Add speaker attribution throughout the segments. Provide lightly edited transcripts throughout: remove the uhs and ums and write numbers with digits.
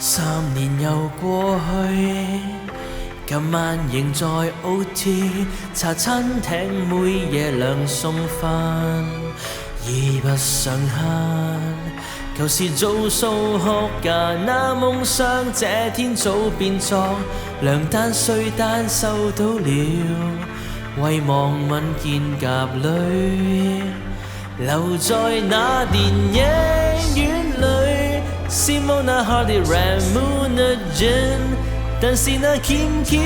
Speaker 1: 3年又過去，今晚仍在 OT， 茶餐廳每夜兩餸飯，已不上限。舊時做數學家那夢想，這天早變作糧單稅單收到了，遺忘文件夾裏，留在那電影院裏。羨慕那 Hardy Ramunagen， 但是那劍橋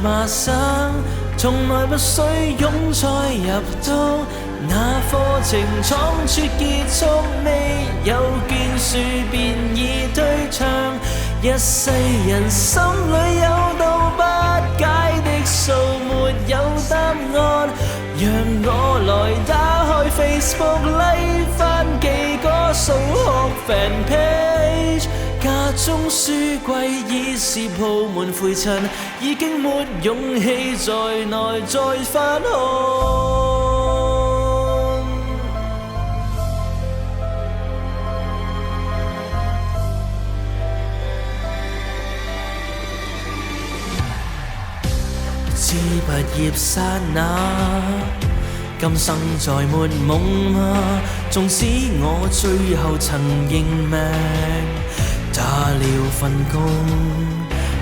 Speaker 1: 麻省從來不需庸才入讀，那課程倉促結束，未有建樹便已退場。一世人心裏有道不解的數，沒有答案，讓我來打開 Facebook 拉翻幾個數學 fan page， 家中書櫃已是鋪滿灰塵，已經沒勇氣在內再翻看。知畢業剎那，今生再沒夢嗎？縱使我最後曾認命，打了份工，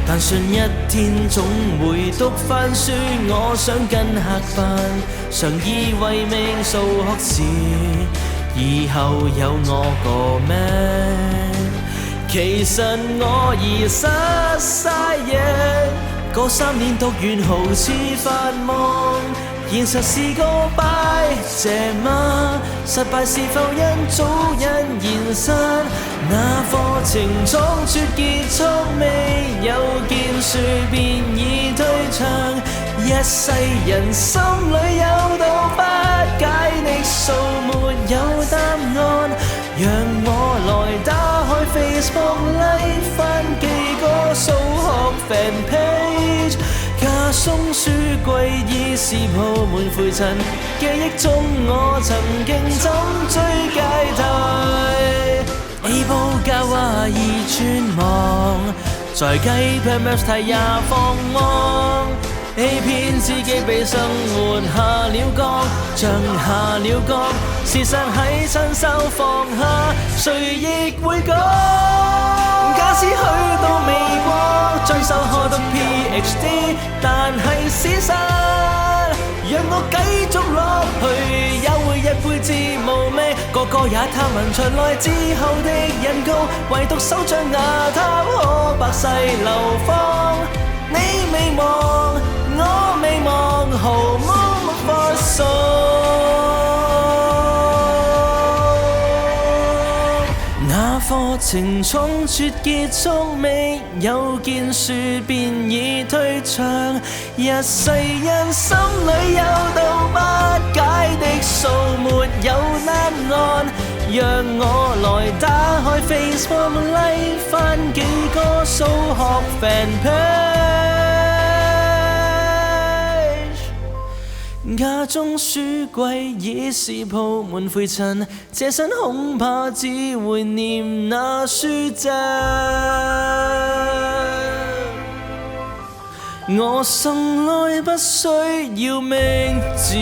Speaker 1: 但信一天總會讀翻書。我想跟客班，常以為命數學時，以後有我個名。其實我已失晒憶。嗰3年讀完好似發夢，現實是個敗者嗎？失敗是否因早因現實？那課程倉促結束，未有建樹便已退場。一世人心裏有道不解的數，沒有答案，讓我來打開 Facebook 拉翻幾個數學 fan page， 家中書櫃已是鋪滿灰塵，記憶中我曾經怎追階梯 A 報價話已轉網，在雞皮 Maps 睇也放芒， A 片自己被生活下了降，像下了降，事實喺親手放下，誰亦會講。假使去到美國進修學讀 PhD， 但係事實讓我繼續落去，也會一輩子無味，個個也探問出來之後的人工，唯獨手掌牙塔可百世流芳。你未忘，我未忘，毫無發送。那課程倉促結束，未有建樹便已退場。一世人心裏有道不解的數，沒有答案，讓我來打開 Facebook 拉翻幾個數學 fan page， 家中書櫃已是鋪滿灰塵，這身恐怕只會念那書籍。我生來不需要名字。